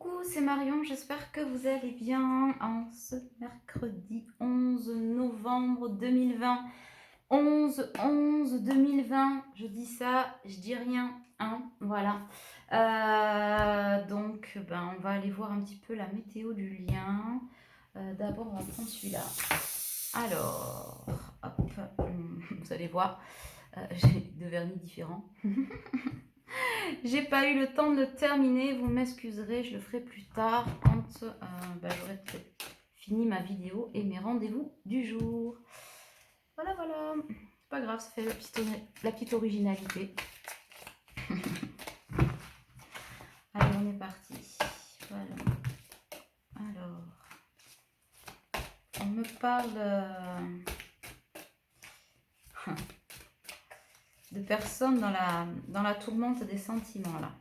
Coucou, c'est Marion, j'espère que vous allez bien en ce mercredi 11 novembre 2020. 11-11-2020, je dis ça, je dis rien, hein, voilà. Donc, on va aller voir un petit peu la météo du lien. D'abord, on va prendre celui-là. Alors, hop, vous allez voir, j'ai deux vernis différents. J'ai pas eu le temps de le terminer, vous m'excuserez, je le ferai plus tard quand j'aurai fini ma vidéo et mes rendez-vous du jour. Voilà, voilà. Pas grave, ça fait la petite originalité. Allez, on est parti. Voilà. Alors, on me parle de personnes dans la tourmente des sentiments là.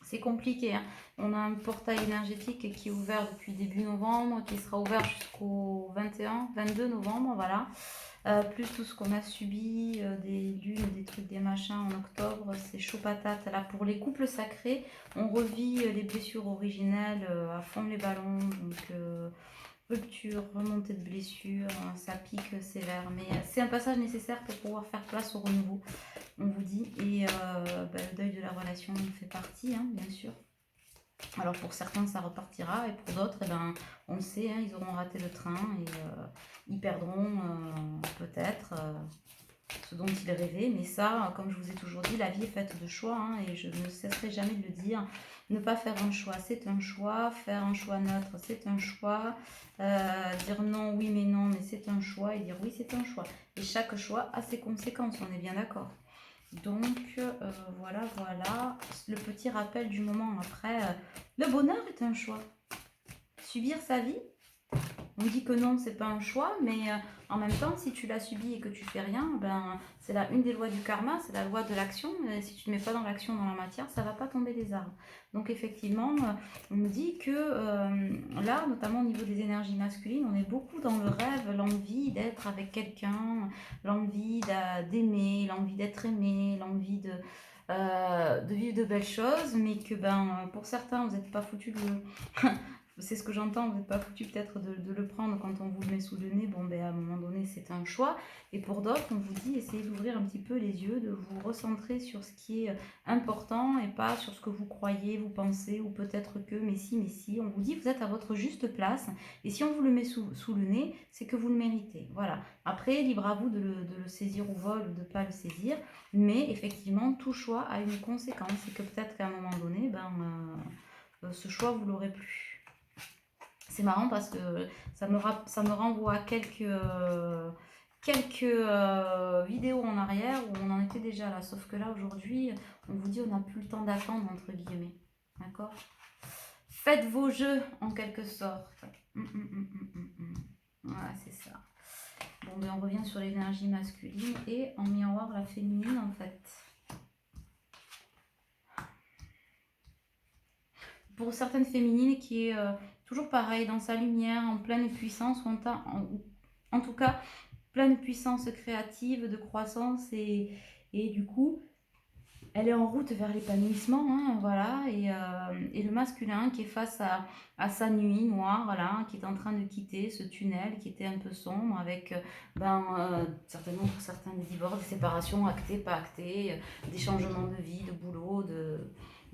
C'est compliqué, hein. On a un portail énergétique qui est ouvert depuis début novembre, qui sera ouvert jusqu'au 22 novembre, voilà. Plus tout ce qu'on a subi, des lunes, des trucs, des machins en octobre, c'est chaud patate. Là, pour les couples sacrés, on revit les blessures originelles à fond les ballons, donc rupture, remontée de blessures, ça pique sévère. Mais c'est un passage nécessaire pour pouvoir faire place au renouveau, on vous dit. Et le deuil de la relation fait partie, hein, bien sûr. Alors pour certains ça repartira et pour d'autres on le sait, hein, ils auront raté le train et ils perdront peut-être ce dont ils rêvaient. Mais ça, comme je vous ai toujours dit, la vie est faite de choix, hein, et je ne cesserai jamais de le dire. Ne pas faire un choix, c'est un choix. Faire un choix neutre, c'est un choix. Dire non, oui mais non, mais c'est un choix. Et dire oui, c'est un choix. Et chaque choix a ses conséquences, on est bien d'accord. Donc voilà, le petit rappel du moment après. Le bonheur est un choix. Subir sa vie, on dit que non, c'est pas un choix, mais en même temps, si tu l'as subi et que tu fais rien, c'est une des lois du karma, c'est la loi de l'action. Si tu ne mets pas dans l'action, dans la matière, ça va pas tomber des arbres. Donc effectivement, on me dit que là, notamment au niveau des énergies masculines, on est beaucoup dans le rêve, l'envie d'être avec quelqu'un, l'envie d'aimer, l'envie d'être aimé, l'envie de vivre de belles choses, mais que pour certains, vous n'êtes pas foutus de c'est ce que j'entends, vous n'êtes pas foutu peut-être de le prendre quand on vous le met sous le nez. À un moment donné, c'est un choix. Et pour d'autres, on vous dit, essayez d'ouvrir un petit peu les yeux, de vous recentrer sur ce qui est important et pas sur ce que vous croyez, vous pensez, ou peut-être que, mais si. On vous dit, vous êtes à votre juste place. Et si on vous le met sous le nez, c'est que vous le méritez. Voilà. Après, libre à vous de le saisir au vol ou de ne pas le saisir. Mais effectivement, tout choix a une conséquence. Et que peut-être qu'à un moment donné, ce choix, vous l'aurez plus. C'est marrant parce que ça me renvoie à quelques vidéos en arrière où on en était déjà là. Sauf que là, aujourd'hui, on vous dit on n'a plus le temps d'attendre, entre guillemets. D'accord? Faites vos jeux, en quelque sorte. Voilà, c'est ça. Bon, on revient sur l'énergie masculine et en miroir la féminine, en fait. Pour certaines féminines qui est toujours pareil, dans sa lumière, en pleine puissance, en tout cas, pleine puissance créative, de croissance, et du coup, elle est en route vers l'épanouissement, hein, voilà, et le masculin qui est face à sa nuit noire, voilà, qui est en train de quitter ce tunnel qui était un peu sombre, avec certainement pour certains des divorces, des séparations actées, pas actées, des changements de vie, de boulot, de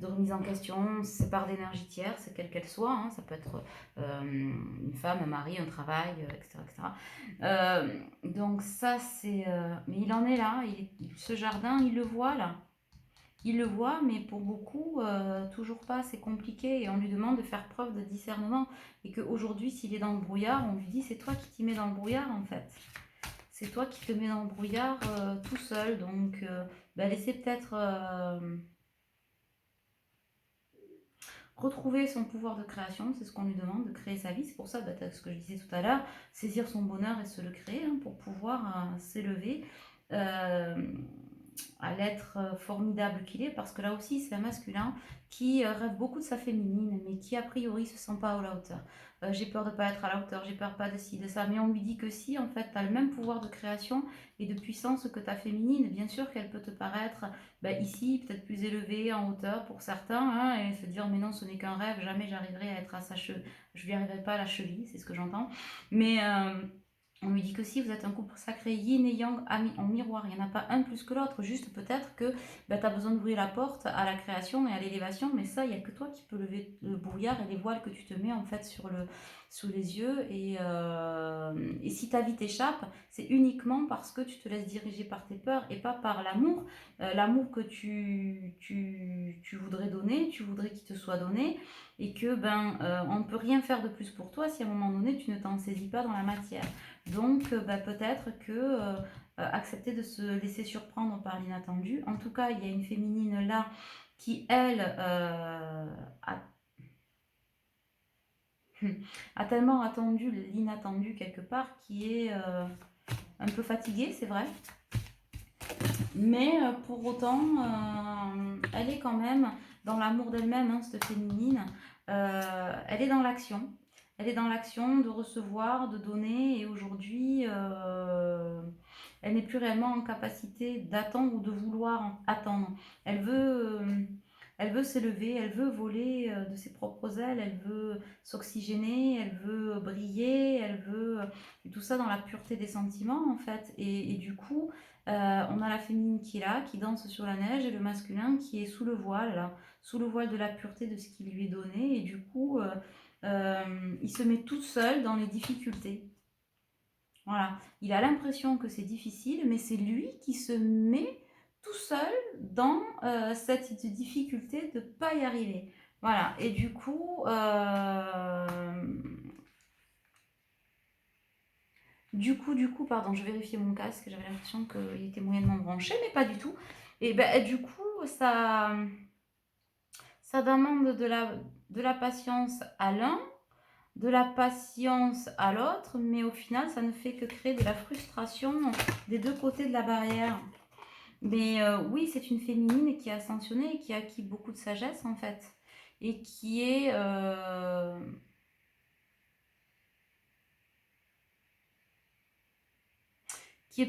remise en question, c'est par d'énergie tierce, quelle qu'elle soit, hein, ça peut être une femme, un mari, un travail, etc. Donc ça c'est... mais il en est là, ce jardin, il le voit là. Il le voit, mais pour beaucoup, toujours pas, c'est compliqué et on lui demande de faire preuve de discernement. Et qu'aujourd'hui, s'il est dans le brouillard, on lui dit c'est toi qui t'y mets dans le brouillard en fait. C'est toi qui te mets dans le brouillard tout seul. Donc, laissez peut-être retrouver son pouvoir de création, c'est ce qu'on lui demande, de créer sa vie. C'est pour ça, ce que je disais tout à l'heure, saisir son bonheur et se le créer, hein, pour pouvoir s'élever. à l'être formidable qu'il est, parce que là aussi c'est un masculin qui rêve beaucoup de sa féminine, mais qui a priori se sent pas à la hauteur. J'ai peur de pas être à la hauteur, j'ai peur pas de ci, de ça, mais on lui dit que si, en fait, tu as le même pouvoir de création et de puissance que ta féminine. Bien sûr qu'elle peut te paraître ici peut-être plus élevée en hauteur pour certains, hein, et se dire mais non, ce n'est qu'un rêve, jamais j'arriverai à être à sa cheville, je lui arriverai pas à la cheville, c'est ce que j'entends, mais on lui dit que si vous êtes un couple sacré, yin et yang en miroir, il n'y en a pas un plus que l'autre, juste peut-être que tu as besoin d'ouvrir la porte à la création et à l'élévation, mais ça, il n'y a que toi qui peux lever le brouillard et les voiles que tu te mets en fait sous les yeux. Et si ta vie t'échappe, c'est uniquement parce que tu te laisses diriger par tes peurs et pas par l'amour. L'amour que tu voudrais donner, tu voudrais qu'il te soit donné, et que on ne peut rien faire de plus pour toi si à un moment donné tu ne t'en saisis pas dans la matière. Donc peut-être que accepter de se laisser surprendre par l'inattendu. En tout cas, il y a une féminine là qui, elle, a tellement attendu l'inattendu quelque part, qui est un peu fatiguée, c'est vrai. Mais pour autant, elle est quand même dans l'amour d'elle-même, hein, cette féminine. Elle est dans l'action. Elle est dans l'action de recevoir, de donner. Et aujourd'hui, elle n'est plus réellement en capacité d'attendre ou de vouloir attendre. Elle veut s'élever, elle veut voler de ses propres ailes, elle veut s'oxygéner, elle veut briller, elle veut... tout ça dans la pureté des sentiments, en fait. Et du coup... on a la féminine qui est là, qui danse sur la neige, et le masculin qui est sous le voile, là, sous le voile de la pureté de ce qui lui est donné. Et du coup, il se met tout seul dans les difficultés. Voilà. Il a l'impression que c'est difficile, mais c'est lui qui se met tout seul dans cette difficulté de ne pas y arriver. Voilà. Et du coup... Du coup, pardon, je vérifiais mon casque, j'avais l'impression qu'il était moyennement branché, mais pas du tout. Et du coup, ça demande de la patience à l'un, de la patience à l'autre, mais au final, ça ne fait que créer de la frustration des deux côtés de la barrière. Mais oui, c'est une féminine qui a ascensionné et qui a acquis beaucoup de sagesse, en fait, et qui est...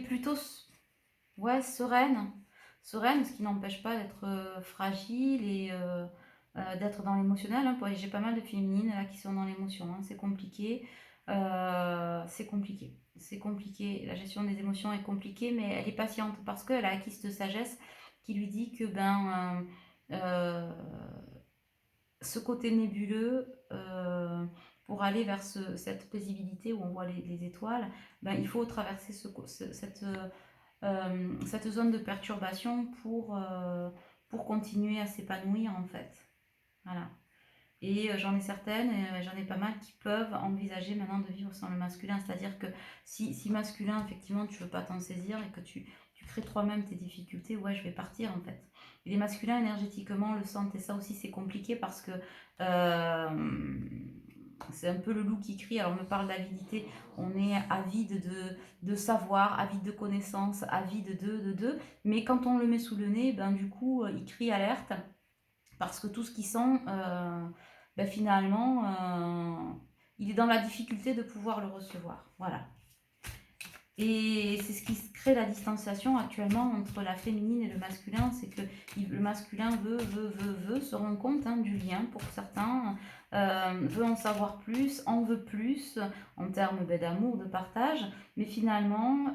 plutôt ouais, sereine. Sereine, ce qui n'empêche pas d'être fragile et d'être dans l'émotionnel, hein. J'ai pas mal de féminines là qui sont dans l'émotion, hein. C'est compliqué. C'est compliqué. C'est compliqué. La gestion des émotions est compliquée, mais elle est patiente parce qu'elle a acquis cette sagesse qui lui dit que ce côté nébuleux, pour aller vers cette paisibilité où on voit les étoiles, il faut traverser cette zone de perturbation pour continuer à s'épanouir, en fait. Voilà. Et j'en ai certaines, j'en ai pas mal qui peuvent envisager maintenant de vivre sans le masculin. C'est-à-dire que si masculin, effectivement, tu veux pas t'en saisir et que tu crées toi-même tes difficultés, ouais, je vais partir, en fait. Et les masculins, énergétiquement, le sentent. Et ça aussi, c'est compliqué parce que c'est un peu le loup qui crie. Alors, on me parle d'avidité. On est avide de savoir, avide de connaissances, avide de. Mais quand on le met sous le nez, du coup, il crie alerte. Parce que tout ce qu'il sent, finalement, il est dans la difficulté de pouvoir le recevoir. Voilà. Et c'est ce qui crée la distanciation actuellement entre la féminine et le masculin, c'est que le masculin veut, se rend compte, hein, du lien pour certains, veut en savoir plus, en veut plus en termes d'amour, de partage, mais finalement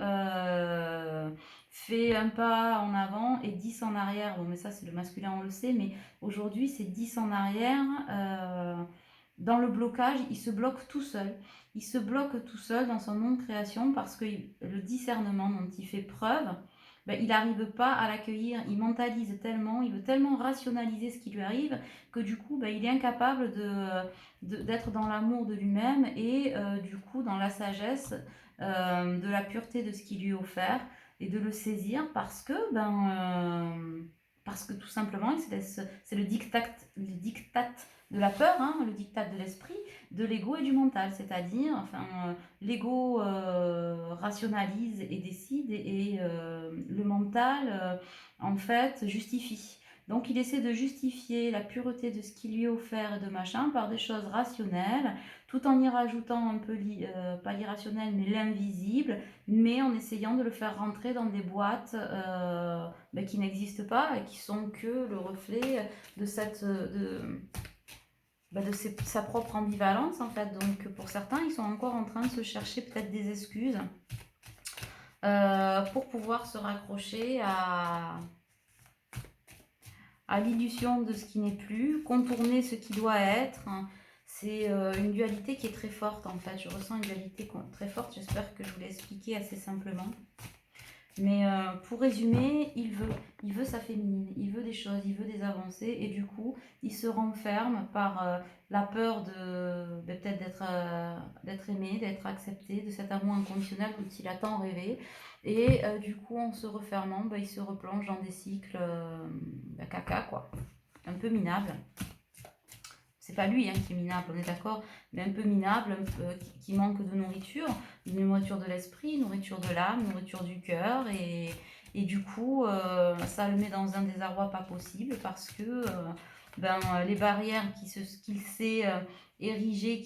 fait un pas en avant et 10 en arrière. Bon, mais ça c'est le masculin, on le sait, mais aujourd'hui c'est 10 en arrière. Dans le blocage, il se bloque tout seul. Il se bloque tout seul dans son non-création parce que le discernement dont il fait preuve, il n'arrive pas à l'accueillir. Il mentalise tellement, il veut tellement rationaliser ce qui lui arrive que du coup, il est incapable d'être dans l'amour de lui-même et du coup dans la sagesse de la pureté de ce qui lui est offert et de le saisir parce que tout simplement, c'est le diktat de la peur, hein, le diktat de l'esprit, de l'ego et du mental, c'est-à-dire, enfin, l'ego rationalise et décide et le mental, en fait, justifie. Donc il essaie de justifier la pureté de ce qui lui est offert et de machin par des choses rationnelles, tout en y rajoutant un peu, pas l'irrationnel, mais l'invisible, mais en essayant de le faire rentrer dans des boîtes qui n'existent pas et qui sont que le reflet de sa propre ambivalence en fait. Donc pour certains, ils sont encore en train de se chercher peut-être des excuses pour pouvoir se raccrocher à l'illusion de ce qui n'est plus, contourner ce qui doit être. C'est une dualité qui est très forte en fait. Je ressens une dualité très forte. J'espère que je vous l'ai expliqué assez simplement. Mais pour résumer, il veut sa féminine, il veut des choses, il veut des avancées et du coup, il se renferme par la peur de peut-être d'être aimé, d'être accepté, de cet amour inconditionnel dont il a tant rêvé. Et du coup, en se refermant, il se replonge dans des cycles caca, quoi, un peu minables. C'est pas lui qui est minable, on est d'accord, mais un peu minable, qui manque de nourriture de l'esprit, nourriture de l'âme, nourriture du cœur, et du coup, ça le met dans un désarroi pas possible parce que les barrières qu'il s'est érigées,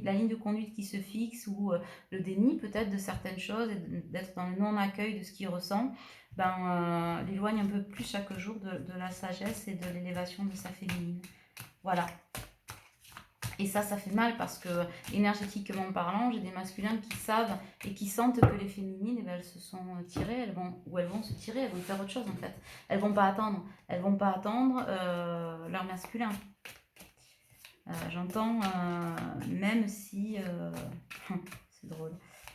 la ligne de conduite qui se fixe, ou le déni peut-être de certaines choses, et d'être dans le non-accueil de ce qu'il ressent, l'éloigne un peu plus chaque jour de la sagesse et de l'élévation de sa féminine. Voilà. Et ça fait mal parce que, énergétiquement parlant, j'ai des masculins qui savent et qui sentent que les féminines, elles se sont tirées, elles vont se tirer, elles vont faire autre chose en fait. Elles vont pas attendre leur masculin. J'entends, même si... c'est drôle.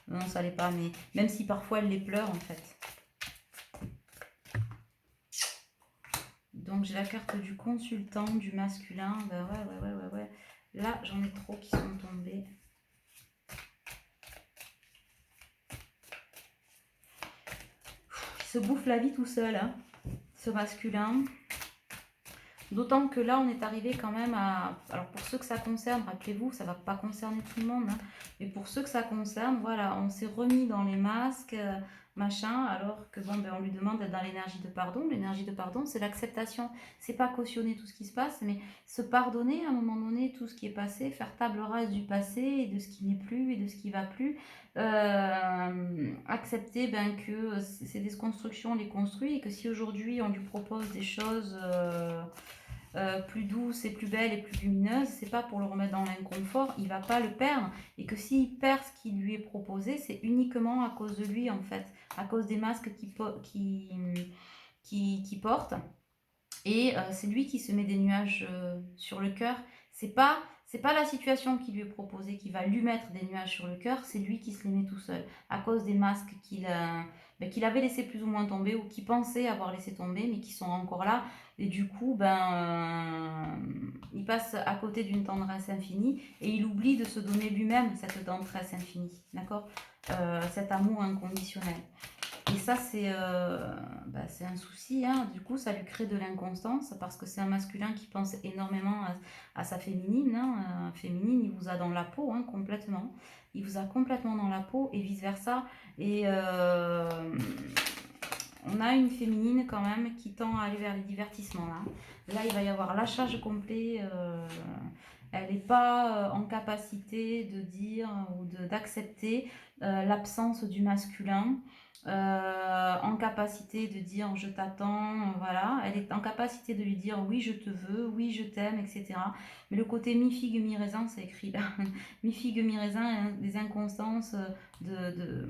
Non, ça l'est pas, mais même si parfois elles les pleurent en fait. Donc j'ai la carte du consultant, du masculin. Ouais. Là, j'en ai trop qui sont tombés. Il se bouffe la vie tout seul, hein, ce masculin. D'autant que là, on est arrivé quand même à... Alors pour ceux que ça concerne, rappelez-vous, ça ne va pas concerner tout le monde, hein, mais pour ceux que ça concerne, voilà, on s'est remis dans les masques, machin, alors que on lui demande d'être dans l'énergie de pardon. L'énergie de pardon, c'est l'acceptation. C'est pas cautionner tout ce qui se passe, mais se pardonner à un moment donné tout ce qui est passé, faire table rase du passé et de ce qui n'est plus et de ce qui va plus. Accepter que ces déconstructions, on les construit, et que si aujourd'hui on lui propose des choses plus douces et plus belles et plus lumineuses, c'est pas pour le remettre dans l'inconfort, il va pas le perdre, et que s'il perd ce qui lui est proposé, c'est uniquement à cause de lui en fait, à cause des masques qu'il porte, et c'est lui qui se met des nuages sur le cœur. C'est pas la situation qui lui est proposée qui va lui mettre des nuages sur le cœur, c'est lui qui se les met tout seul, à cause des masques qu'il avait laissé plus ou moins tomber, ou qu'il pensait avoir laissé tomber, mais qui sont encore là. Et du coup, il passe à côté d'une tendresse infinie, et il oublie de se donner lui-même cette tendresse infinie, d'accord, cet amour inconditionnel. Et ça, c'est un souci, hein. Du coup, ça lui crée de l'inconstance, parce que c'est un masculin qui pense énormément à sa féminine, hein. Féminine, il vous a dans la peau, hein, complètement. Il vous a complètement dans la peau, et vice-versa. Et on a une féminine quand même qui tend à aller vers les divertissements. Là, il va y avoir lâchage complet. Elle n'est pas en capacité de dire ou d'accepter l'absence du masculin. En capacité de dire je t'attends, voilà, elle est en capacité de lui dire oui je te veux, oui je t'aime, etc. Mais le côté mi-figue mi-raisin, c'est écrit là, mi-figue mi-raisin, les inconstances de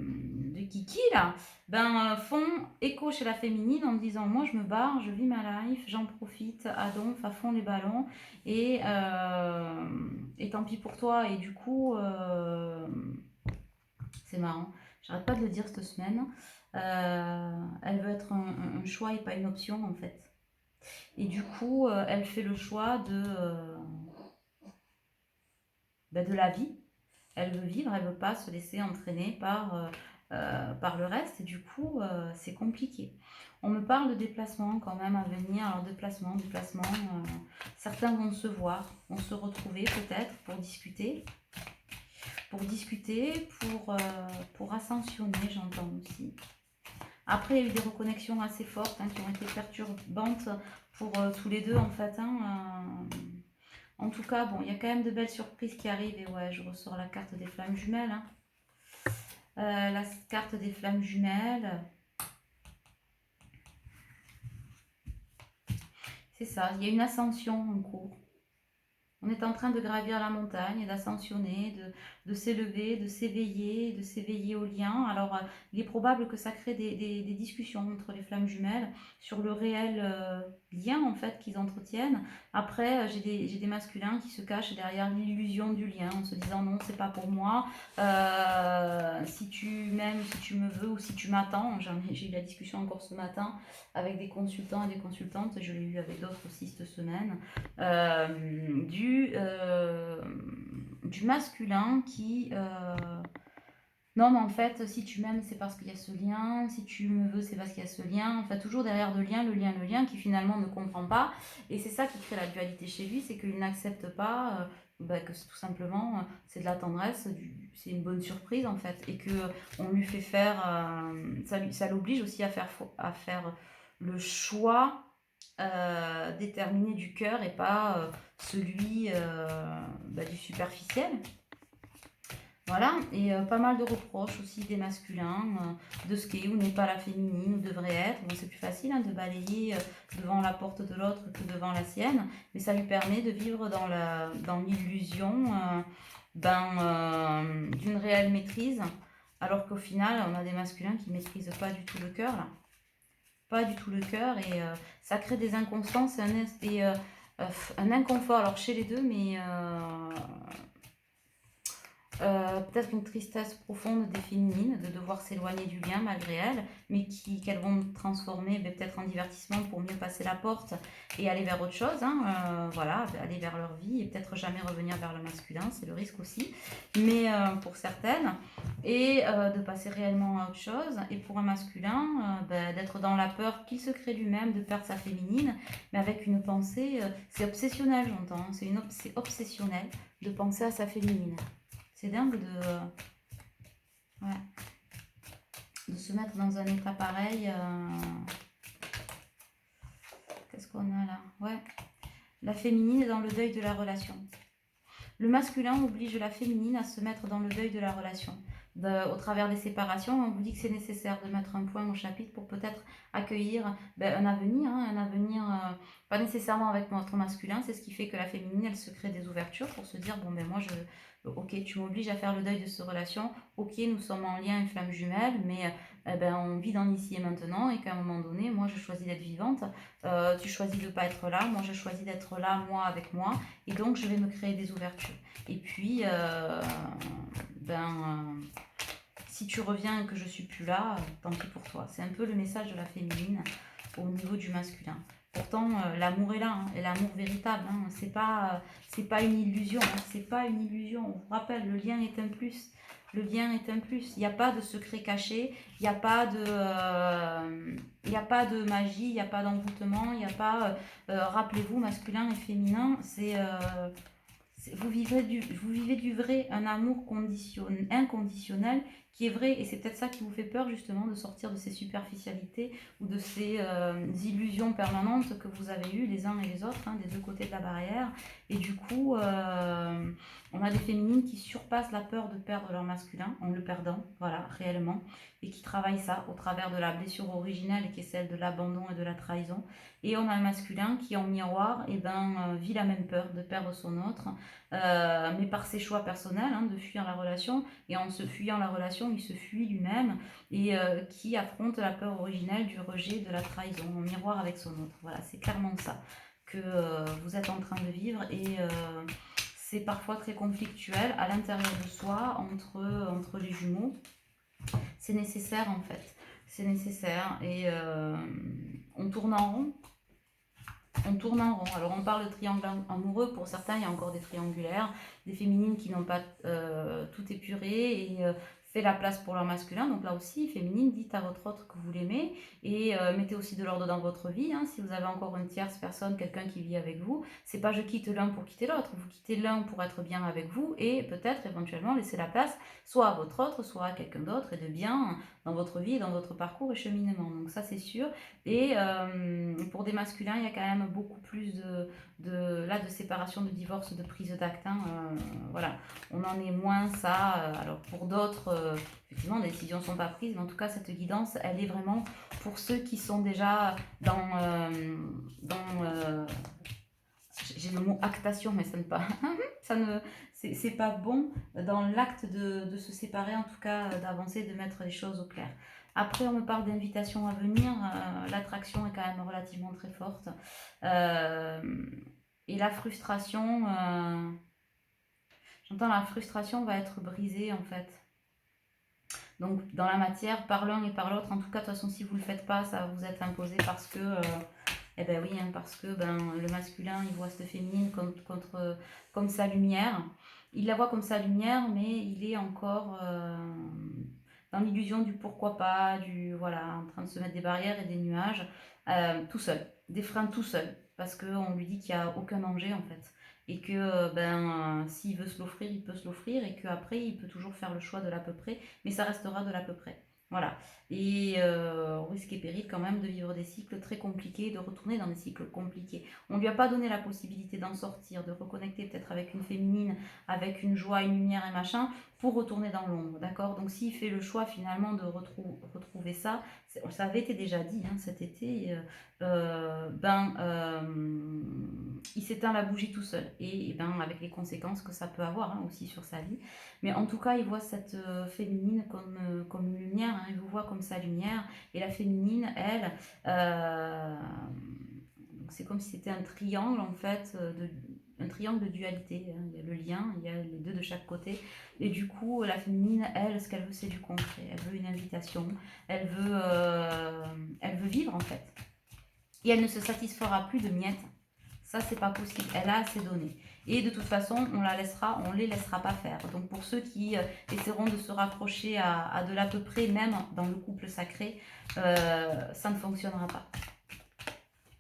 Kiki là, font écho chez la féminine en disant moi je me barre, je vis ma life, j'en profite à donf, à fond les ballons, et tant pis pour toi. Et du coup c'est marrant, j'arrête pas de le dire cette semaine, elle veut être un choix et pas une option en fait. Et du coup, elle fait le choix de la vie. Elle veut vivre, elle veut pas se laisser entraîner par le reste. Et du coup, c'est compliqué. On me parle de déplacements quand même à venir. Alors déplacement, certains vont se voir, vont se retrouver peut-être pour discuter, pour ascensionner, j'entends aussi. Après, il y a eu des reconnexions assez fortes qui ont été perturbantes pour tous les deux en fait. En tout cas, bon, il y a quand même de belles surprises qui arrivent. Et ouais, je ressors la carte des flammes jumelles. La carte des flammes jumelles. C'est ça, il y a une ascension en cours. On est en train de gravir la montagne, d'ascensionner, de s'élever, de s'éveiller au lien. Alors, il est probable que ça crée des discussions entre les flammes jumelles sur le réel lien en fait qu'ils entretiennent. Après, j'ai des masculins qui se cachent derrière l'illusion du lien en se disant non, c'est pas pour moi. Si tu m'aimes, si tu me veux ou si tu m'attends. J'ai eu la discussion encore ce matin avec des consultants et des consultantes. Je l'ai eu avec d'autres aussi cette semaine. Du masculin qui non mais en fait si tu m'aimes c'est parce qu'il y a ce lien, si tu me veux c'est parce qu'il y a ce lien, enfin toujours derrière le lien qui finalement ne comprend pas, et c'est ça qui crée la dualité chez lui, c'est qu'il n'accepte pas que tout simplement c'est de la tendresse, c'est une bonne surprise en fait, et que on lui fait faire ça l'oblige aussi à faire le choix déterminé du cœur et pas celui du superficiel. Voilà, et pas mal de reproches aussi des masculins, de ce qu'est ou n'est pas la féminine ou devrait être. Bon, c'est plus facile de balayer devant la porte de l'autre que devant la sienne, mais ça lui permet de vivre dans l'illusion d'une réelle maîtrise, alors qu'au final, on a des masculins qui ne maîtrisent pas du tout le cœur, là. Pas du tout le cœur, et ça crée des inconstances et un inconfort alors chez les deux, mais peut-être une tristesse profonde des féminines de devoir s'éloigner du lien malgré elles, mais qu'elles vont transformer peut-être en divertissement pour mieux passer la porte et aller vers autre chose, voilà, aller vers leur vie et peut-être jamais revenir vers le masculin, c'est le risque aussi, mais pour certaines, et de passer réellement à autre chose, et pour un masculin, d'être dans la peur qu'il se crée lui-même de perdre sa féminine, mais avec une pensée, c'est obsessionnel j'entends, c'est obsessionnel de penser à sa féminine. C'est dingue de se mettre dans un état pareil. Qu'est-ce qu'on a là? Ouais. La féminine est dans le deuil de la relation. Le masculin oblige la féminine à se mettre dans le deuil de la relation. Au travers des séparations, on vous dit que c'est nécessaire de mettre un point au chapitre pour peut-être accueillir un avenir pas nécessairement avec votre masculin. C'est ce qui fait que la féminine, elle se crée des ouvertures pour se dire, bon ben moi ok, tu m'obliges à faire le deuil de cette relation, ok, nous sommes en lien, une flamme jumelle, mais on vit dans l'ici et maintenant, et qu'à un moment donné, moi je choisis d'être vivante, tu choisis de ne pas être là, moi je choisis d'être là, moi avec moi, et donc je vais me créer des ouvertures. Et puis, si tu reviens et que je suis plus là, tant pis pour toi. C'est un peu le message de la féminine au niveau du masculin. Pourtant, l'amour est là, et l'amour véritable. C'est pas une illusion. C'est pas une illusion. On vous rappelle, le lien est un plus. Le lien est un plus. Il n'y a pas de secret caché. Il n'y a pas de magie. Il n'y a pas d'envoûtement. Il n'y a pas. Rappelez-vous, masculin et féminin, vous vivez du vrai, un amour inconditionnel qui est vrai, et c'est peut-être ça qui vous fait peur justement, de sortir de ces superficialités ou de ces illusions permanentes que vous avez eues les uns et les autres, des deux côtés de la barrière. Et du coup, on a des féminines qui surpassent la peur de perdre leur masculin en le perdant, voilà, réellement, et qui travaillent ça au travers de la blessure originelle qui est celle de l'abandon et de la trahison. Et on a le masculin qui, en miroir, vit la même peur de perdre son autre, mais par ses choix personnels, de fuir la relation, et en se fuyant la relation, il se fuit lui-même, et qui affronte la peur originelle du rejet, de la trahison, en miroir avec son autre. Voilà, c'est clairement ça que vous êtes en train de vivre, et c'est parfois très conflictuel à l'intérieur de soi, entre les jumeaux. C'est nécessaire en fait, c'est nécessaire, et on tourne en rond. Alors on parle de triangle amoureux, pour certains il y a encore des triangulaires, des féminines qui n'ont pas tout épuré, et fait la place pour leur masculin. Donc là aussi, féminine, dites à votre autre que vous l'aimez et mettez aussi de l'ordre dans votre vie. Hein. Si vous avez encore une tierce personne, quelqu'un qui vit avec vous, c'est pas je quitte l'un pour quitter l'autre. Vous quittez l'un pour être bien avec vous et peut-être éventuellement laisser la place soit à votre autre, soit à quelqu'un d'autre et de bien dans votre vie, dans votre parcours et cheminement. Donc ça c'est sûr. Et pour des masculins, il y a quand même beaucoup plus de séparation, de divorce, de prise d'acte. Hein, voilà, on en est moins ça. Alors pour d'autres, effectivement, les décisions ne sont pas prises, mais en tout cas cette guidance, elle est vraiment pour ceux qui sont déjà j'ai le mot actation, mais ça ne pas, ça ne, c'est pas bon dans l'acte de se séparer, en tout cas d'avancer, de mettre les choses au clair. Après, on me parle d'invitation à venir. L'attraction est quand même relativement très forte. Et la frustration, j'entends la frustration va être brisée en fait. Donc dans la matière, par l'un et par l'autre, en tout cas, de toute façon, si vous ne le faites pas, ça va vous être imposé parce que, eh ben oui, hein, parce que le masculin, il voit cette féminine comme sa lumière. Il la voit comme sa lumière, mais il est encore dans l'illusion du pourquoi pas, voilà, en train de se mettre des barrières et des nuages, tout seul, des freins tout seul, parce qu'on lui dit qu'il n'y a aucun danger en fait. Et que s'il veut se l'offrir, il peut se l'offrir, et qu'après, il peut toujours faire le choix de l'à peu près, mais ça restera de l'à peu près. Voilà. Et au risque et péril quand même de vivre des cycles très compliqués, de retourner dans des cycles compliqués. On ne lui a pas donné la possibilité d'en sortir, de reconnecter peut-être avec une féminine, avec une joie, une lumière et machin, pour retourner dans l'ombre, d'accord? Donc s'il fait le choix finalement de retrouver ça, ça avait été déjà dit hein, cet été, il s'éteint la bougie tout seul, et avec les conséquences que ça peut avoir hein, aussi sur sa vie. Mais en tout cas, il voit cette féminine comme une lumière, hein, il vous voit comme sa lumière, et la féminine, elle, c'est comme si c'était un triangle en fait, un triangle de dualité. Hein. Il y a le lien, il y a les deux de chaque côté. Et du coup, la féminine, elle, ce qu'elle veut, c'est du concret. Elle veut une invitation. Elle veut vivre en fait. Et elle ne se satisfera plus de miettes. Ça, c'est pas possible. Elle a assez donné. Et de toute façon, on les laissera pas faire. Donc pour ceux qui essaieront de se rapprocher à de l'à peu près, même dans le couple sacré, ça ne fonctionnera pas.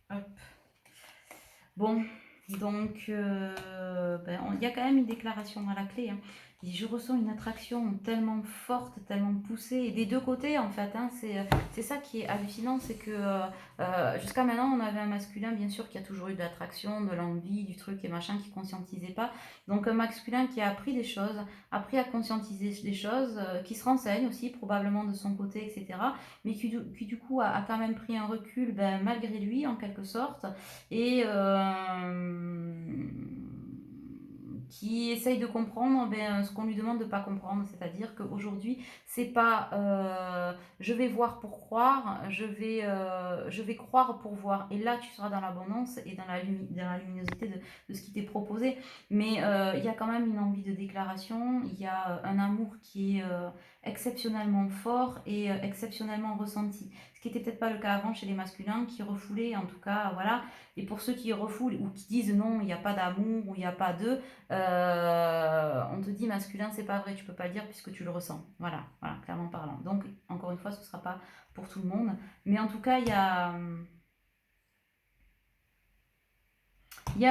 Hop. Bon, donc il y a quand même une déclaration à la clé. Hein. Je ressens une attraction tellement forte, tellement poussée, et des deux côtés en fait. Hein, c'est ça qui est hallucinant, c'est que jusqu'à maintenant on avait un masculin bien sûr qui a toujours eu de l'attraction, de l'envie, du truc et machin, qui conscientisait pas. Donc un masculin qui a appris des choses, appris à conscientiser des choses, qui se renseigne aussi probablement de son côté, etc. Mais qui du coup a quand même pris un recul malgré lui en quelque sorte, et qui essaye de comprendre ce qu'on lui demande de ne pas comprendre. C'est-à-dire qu'aujourd'hui, c'est pas je vais voir pour croire, je vais croire pour voir. Et là, tu seras dans l'abondance et dans la luminosité de ce qui t'est proposé. Mais il y a quand même une envie de déclaration, il y a un amour qui est exceptionnellement fort et exceptionnellement ressenti. Ce qui n'était peut-être pas le cas avant chez les masculins, qui refoulaient, en tout cas, voilà. Et pour ceux qui refoulent ou qui disent non, il n'y a pas d'amour ou il n'y a pas de, on te dit masculin, c'est pas vrai, tu peux pas le dire puisque tu le ressens. Voilà, clairement parlant. Donc, encore une fois, ce sera pas pour tout le monde. Mais en tout cas, il y a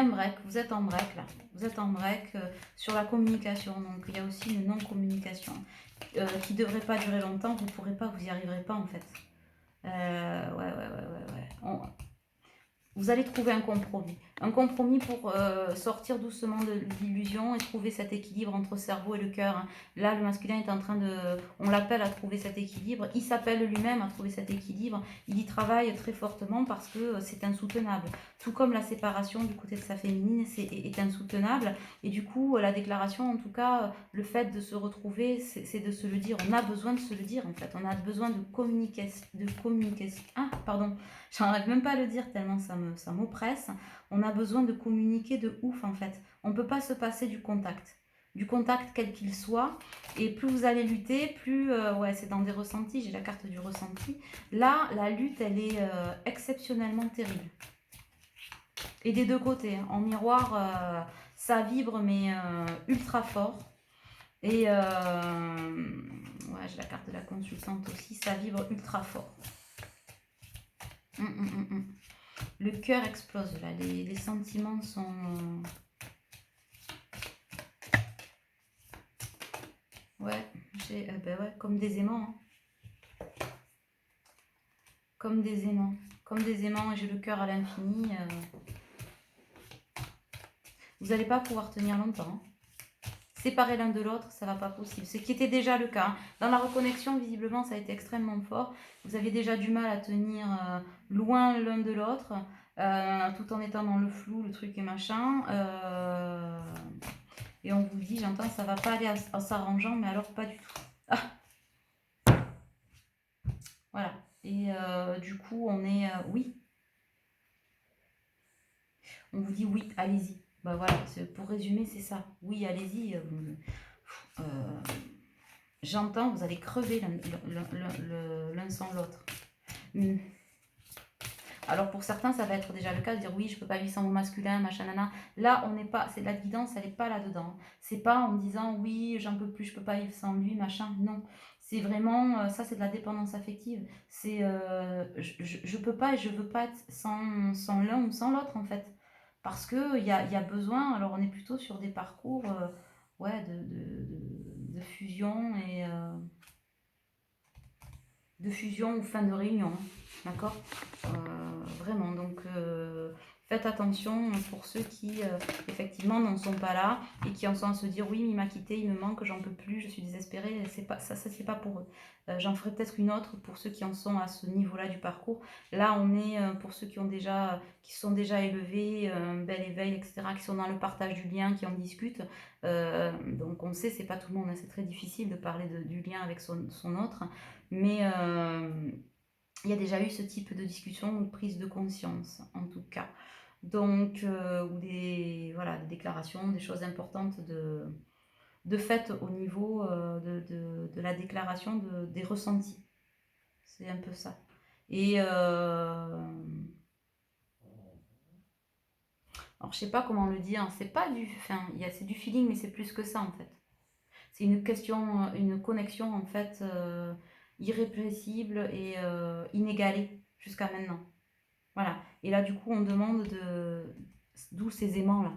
un break, vous êtes en break là. Vous êtes en break sur la communication. Donc, il y a aussi une non-communication qui devrait pas durer longtemps. Vous pourrez pas, vous y arriverez pas en fait. Ouais. Vous allez trouver un compromis. Un compromis pour sortir doucement de l'illusion et trouver cet équilibre entre cerveau et le cœur. Hein. Là, le masculin est en train de... On l'appelle à trouver cet équilibre. Il s'appelle lui-même à trouver cet équilibre. Il y travaille très fortement parce que c'est insoutenable. Tout comme la séparation du côté de sa féminine est insoutenable. Et du coup, la déclaration, en tout cas, le fait de se retrouver, c'est de se le dire. On a besoin de se le dire, en fait. On a besoin de communiquer. Ah, pardon. J'arrive même pas à le dire tellement ça m'oppresse. On a besoin de communiquer de ouf en fait. On ne peut pas se passer du contact. Du contact quel qu'il soit. Et plus vous allez lutter, plus... c'est dans des ressentis. J'ai la carte du ressenti. Là, la lutte, elle est exceptionnellement terrible. Et des deux côtés. En miroir, ça vibre mais ultra fort. Et ouais, j'ai la carte de la consultante aussi, ça vibre ultra fort. Le cœur explose là, les sentiments sont... Ouais, ben ouais, comme des aimants. Hein. Comme des aimants. Comme des aimants et j'ai le cœur à l'infini. Vous n'allez pas pouvoir tenir longtemps. Hein. Séparer l'un de l'autre, ça va pas possible. Ce qui était déjà le cas. Hein. Dans la reconnexion, visiblement, ça a été extrêmement fort. Vous avez déjà du mal à tenir loin l'un de l'autre, tout en étant dans le flou, le truc et machin. Et on vous dit, j'entends, ça va pas aller en s'arrangeant, mais alors pas du tout. Ah. Voilà. Et du coup, on est... oui. On vous dit oui, allez-y. Bah voilà, pour résumer, c'est ça. Oui, allez-y. J'entends, vous allez crever l'un sans l'autre. Alors pour certains, ça va être déjà le cas de dire oui, je peux pas vivre sans mon masculin, machin, nana. Là, on n'est pas, c'est la guidance, elle n'est pas là-dedans. C'est pas en disant oui, j'en peux plus, je peux pas vivre sans lui, machin. Non, c'est vraiment, ça c'est de la dépendance affective. C'est, je peux pas et je veux pas être sans l'un ou sans l'autre en fait. Parce qu'il y a besoin, alors on est plutôt sur des parcours ouais, de fusion et de fusion ou fin de réunion, d'accord, vraiment, donc faites attention pour ceux qui effectivement n'en sont pas là et qui en sont à se dire oui, mais il m'a quitté, il me manque, j'en peux plus, je suis désespérée, c'est pas ça, c'est pas pour eux. J'en ferai peut-être une autre pour ceux qui en sont à ce niveau-là du parcours. Là, on est pour ceux qui sont déjà élevés, un bel éveil, etc., qui sont dans le partage du lien, qui en discutent. Donc on sait, c'est pas tout le monde, hein, c'est très difficile de parler du lien avec son autre, mais il y a déjà eu ce type de discussion ou de prise de conscience, en tout cas. Donc, ou des déclarations, des choses importantes de fait au niveau de la déclaration des ressentis. C'est un peu ça. Et alors, je sais pas comment le dire, c'est pas c'est du feeling, mais c'est plus que ça en fait. C'est une question, une connexion en fait irrépressible et inégalée jusqu'à maintenant. Voilà. Et là, du coup, on demande d'où ces aimants-là.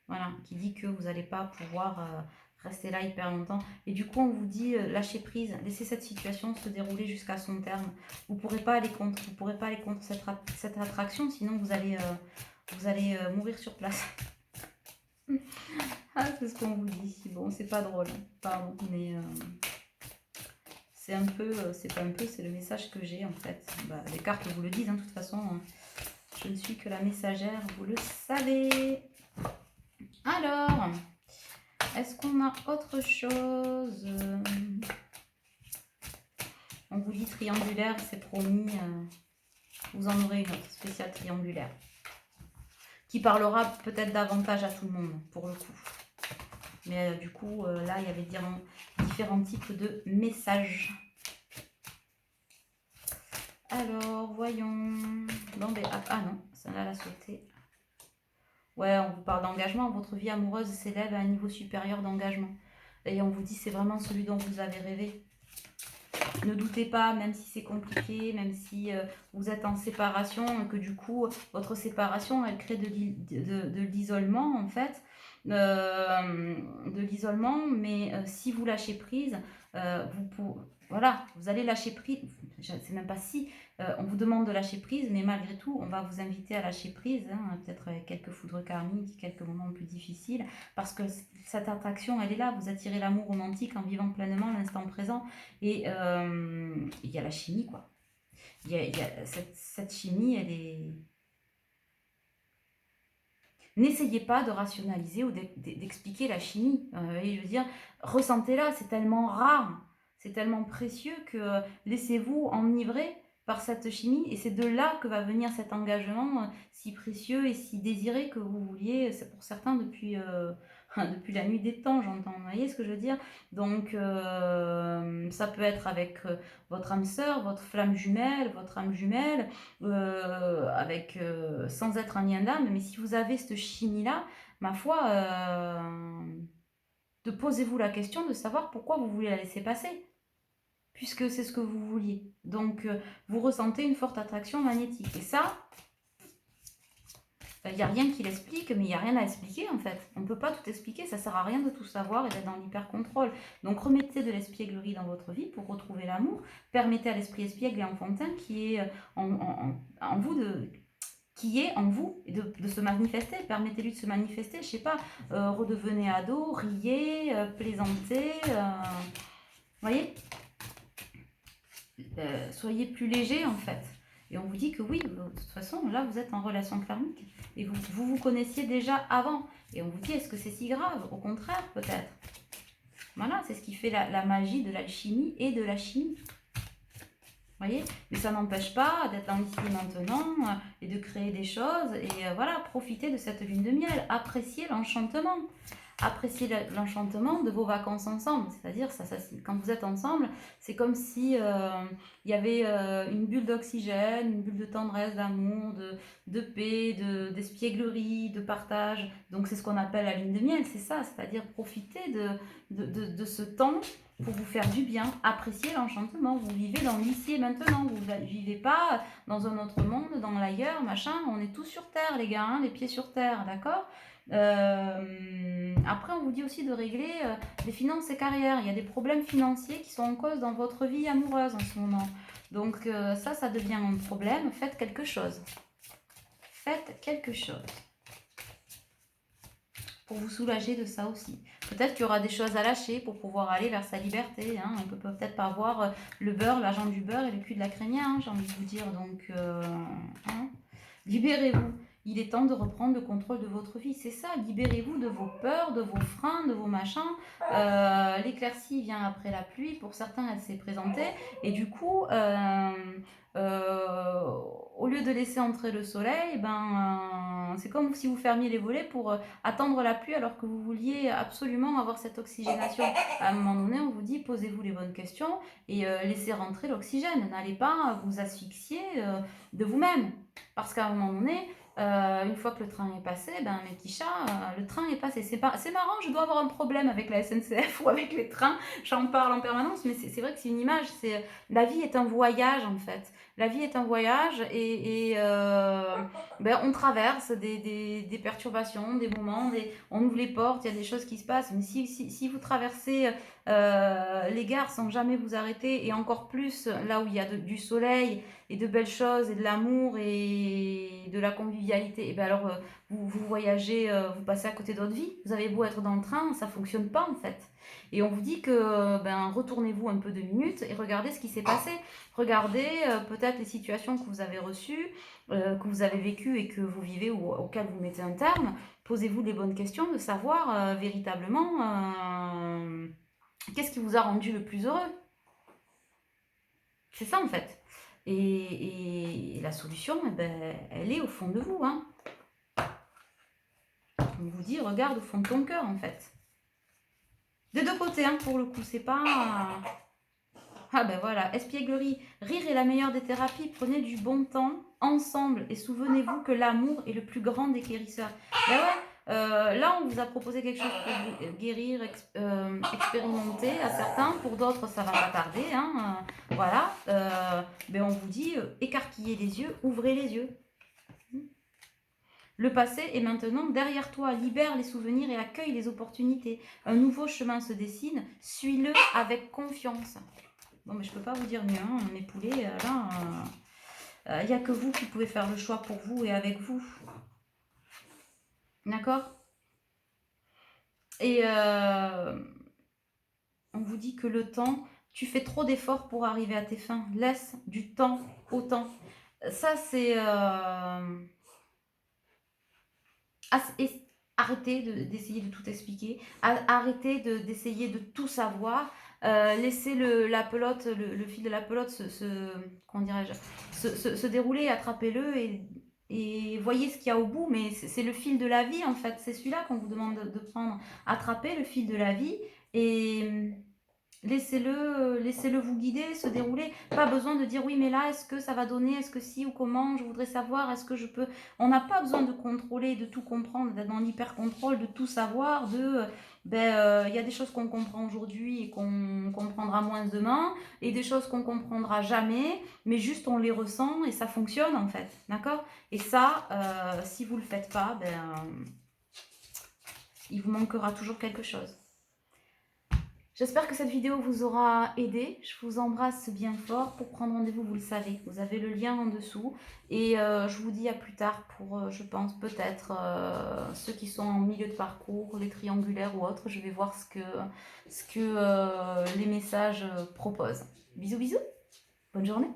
Voilà. Qui dit que vous n'allez pas pouvoir rester là hyper longtemps. Et du coup, on vous dit lâchez prise, laissez cette situation se dérouler jusqu'à son terme. Vous ne pourrez pas aller contre. Vous pourrez pas aller contre cette attraction, sinon vous allez mourir sur place. Ah, c'est ce qu'on vous dit. Bon, c'est pas drôle, hein. Pardon, mais c'est un peu, c'est pas un peu, c'est le message que j'ai en fait. Bah, les cartes vous le disent, hein, de toute façon. Je ne suis que la messagère, vous le savez. Alors, est-ce qu'on a autre chose? On vous dit triangulaire, c'est promis. Vous en aurez une autre spéciale triangulaire. Qui parlera peut-être davantage à tout le monde, pour le coup. Mais du coup, là, il y avait différents types de messages. Alors, voyons. Bon, ben, ah non, ça l'a sauté. Ouais, on vous parle d'engagement. Votre vie amoureuse s'élève à un niveau supérieur d'engagement. Et on vous dit c'est vraiment celui dont vous avez rêvé. Ne doutez pas, même si c'est compliqué, même si vous êtes en séparation, que du coup, votre séparation, elle crée de l'isolement, en fait. De l'isolement, mais si vous lâchez prise, voilà, vous allez lâcher prise. Je ne sais même pas si on vous demande de lâcher prise, mais malgré tout, on va vous inviter à lâcher prise, hein, peut-être avec quelques foudres karmiques, quelques moments plus difficiles, parce que cette attraction, elle est là. Vous attirez l'amour romantique en vivant pleinement l'instant présent, et il y a la chimie, quoi. Il y a cette chimie, elle est... N'essayez pas de rationaliser ou d'expliquer la chimie. Je veux dire, ressentez-la, c'est tellement rare, c'est tellement précieux que laissez-vous enivrer par cette chimie. Et c'est de là que va venir cet engagement si précieux et si désiré que vous vouliez, c'est pour certains depuis la nuit des temps, j'entends. Vous voyez ce que je veux dire? Donc, ça peut être avec votre âme sœur, votre flamme jumelle, votre âme jumelle, sans être un lien d'âme, mais si vous avez cette chimie-là, ma foi, posez-vous la question de savoir pourquoi vous voulez la laisser passer, puisque c'est ce que vous vouliez. Donc, vous ressentez une forte attraction magnétique. Et ça, il n'y a rien qui l'explique, mais il n'y a rien à expliquer en fait. On ne peut pas tout expliquer, ça ne sert à rien de tout savoir et d'être dans l'hyper-contrôle. Donc remettez de l'espièglerie dans votre vie pour retrouver l'amour. Permettez à l'esprit espiègle et enfantin qui est en vous de se manifester. Permettez-lui de se manifester, je sais pas, redevenez ado, riez, plaisantez, voyez, soyez plus léger en fait. Et on vous dit que oui, de toute façon, là, vous êtes en relation karmique. Et vous connaissiez déjà avant. Et on vous dit, est-ce que c'est si grave? Au contraire, peut-être. Voilà, c'est ce qui fait la magie de l'alchimie et de la chimie. Vous voyez? Mais ça n'empêche pas d'être dans l'ici et maintenant et de créer des choses. Et voilà, profitez de cette lune de miel. Appréciez l'enchantement. Appréciez l'enchantement de vos vacances ensemble. C'est-à-dire, quand vous êtes ensemble, c'est comme si il y avait une bulle d'oxygène, une bulle de tendresse, d'amour, de paix, d'espièglerie, de partage. Donc c'est ce qu'on appelle la lune de miel, c'est ça. C'est-à-dire profiter de ce temps pour vous faire du bien. Appréciez l'enchantement. Vous vivez dans l'ici et maintenant. Vous ne vivez pas dans un autre monde, dans l'ailleurs, machin. On est tous sur Terre, les gars, hein, les pieds sur Terre, d'accord? Après, on vous dit aussi de régler les finances et carrières. Il y a des problèmes financiers qui sont en cause dans votre vie amoureuse en ce moment. Donc ça devient un problème. Faites quelque chose. Faites quelque chose pour vous soulager de ça aussi. Peut-être qu'il y aura des choses à lâcher pour pouvoir aller vers sa liberté. Hein. On peut peut-être pas avoir le beurre, l'argent du beurre et le cul de la crémière, hein, j'ai envie de vous dire. Donc, hein. Libérez-vous. Il est temps de reprendre le contrôle de votre vie. C'est ça, libérez-vous de vos peurs, de vos freins, de vos machins. L'éclaircie vient après la pluie. Pour certains, elle s'est présentée. Et du coup, au lieu de laisser entrer le soleil, c'est comme si vous fermiez les volets pour attendre la pluie alors que vous vouliez absolument avoir cette oxygénation. À un moment donné, on vous dit, posez-vous les bonnes questions et laissez rentrer l'oxygène. N'allez pas vous asphyxier de vous-même. Parce qu'à un moment donné, une fois que le train est passé, mes petits chats, le train est passé. C'est marrant, je dois avoir un problème avec la SNCF ou avec les trains. J'en parle en permanence, mais c'est vrai que c'est une image. La vie est un voyage en fait. La vie est un voyage et on traverse des perturbations, des moments, on ouvre les portes, il y a des choses qui se passent. Mais si vous traversez les gares sans jamais vous arrêter, et encore plus là où il y a du soleil et de belles choses et de l'amour et de la convivialité, et alors vous voyagez, vous passez à côté d'autres vies. Vous avez beau être dans le train, ça fonctionne pas en fait. Et on vous dit que retournez-vous un peu 2 minutes et regardez ce qui s'est passé. Regardez peut-être les situations que vous avez reçues, que vous avez vécues et que vous vivez ou auxquelles vous mettez un terme. Posez-vous les bonnes questions de savoir véritablement qu'est-ce qui vous a rendu le plus heureux. C'est ça en fait. Et la solution, elle est au fond de vous. Hein. On vous dit, regarde au fond de ton cœur en fait. Des deux côtés, hein, pour le coup, c'est pas... Ah ben voilà, espièglerie, rire est la meilleure des thérapies, prenez du bon temps ensemble et souvenez-vous que l'amour est le plus grand des guérisseurs. Ben ouais, là on vous a proposé quelque chose pour guérir, expérimenter à certains, pour d'autres ça va pas tarder, hein, voilà, on vous dit écarquillez les yeux, ouvrez les yeux. Le passé est maintenant derrière toi, libère les souvenirs et accueille les opportunités. Un nouveau chemin se dessine, suis-le avec confiance. Bon, mais je peux pas vous dire mieux, hein, mes poulets, là, il n'y a que vous qui pouvez faire le choix pour vous et avec vous. D'accord? Et on vous dit que le temps, tu fais trop d'efforts pour arriver à tes fins. Laisse du temps au temps. Ça, c'est... Arrêtez d'essayer de tout expliquer. Arrêtez d'essayer de tout savoir. Laissez la pelote, le fil de la pelote se dérouler, attrapez-le et voyez ce qu'il y a au bout. Mais c'est le fil de la vie en fait. C'est celui-là qu'on vous demande de prendre. Attrapez le fil de la vie et laissez-le vous guider, se dérouler. Pas besoin de dire oui mais là est-ce que ça va donner, est-ce que si ou comment, je voudrais savoir, est-ce que je peux... On n'a pas besoin de contrôler, de tout comprendre, d'être dans l'hyper-contrôle, de tout savoir, ben, y a des choses qu'on comprend aujourd'hui et qu'on comprendra moins demain, et des choses qu'on comprendra jamais, mais juste on les ressent et ça fonctionne en fait, d'accord? Et ça, si vous le faites pas, ben, il vous manquera toujours quelque chose. J'espère que cette vidéo vous aura aidé. Je vous embrasse bien fort. Pour prendre rendez-vous, vous le savez, vous avez le lien en dessous. Et je vous dis à plus tard pour, je pense, peut-être ceux qui sont en milieu de parcours, les triangulaires ou autres. Je vais voir ce que les messages proposent. Bisous, bisous. Bonne journée.